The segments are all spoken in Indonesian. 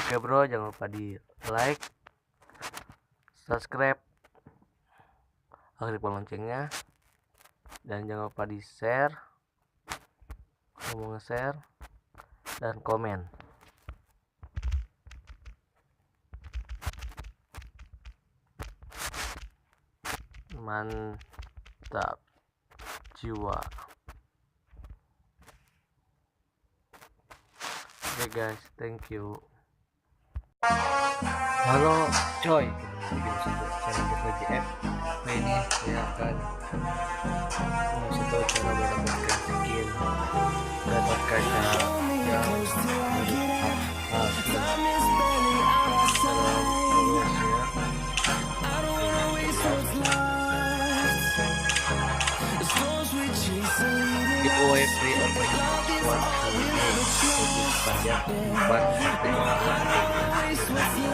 Oke bro, jangan lupa di like, subscribe, aktifkan loncengnya, dan jangan lupa di share, nge-share dan komen. Mantap jiwa. Oke guys, thank you. Halo coy, channel JF. Ini saya akan ngasih tahu cara mendapatkan skin mendapatkan yang giveaway free open one sepanjang 4 sampai 1000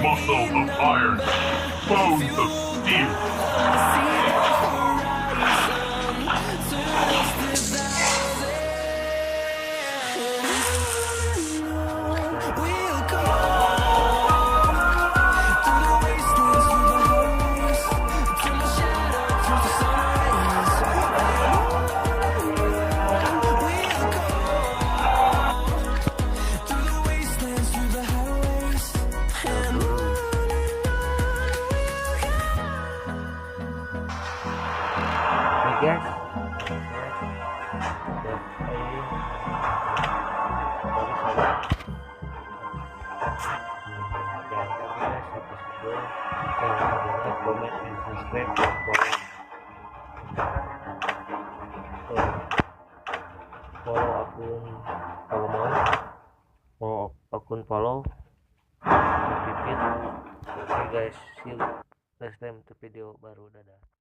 muscles of iron, bones of steel. Guys, comment and subscribe follow akun kalau mau akun follow Pipit. Oke guys, see you next time untuk video baru. Dadah.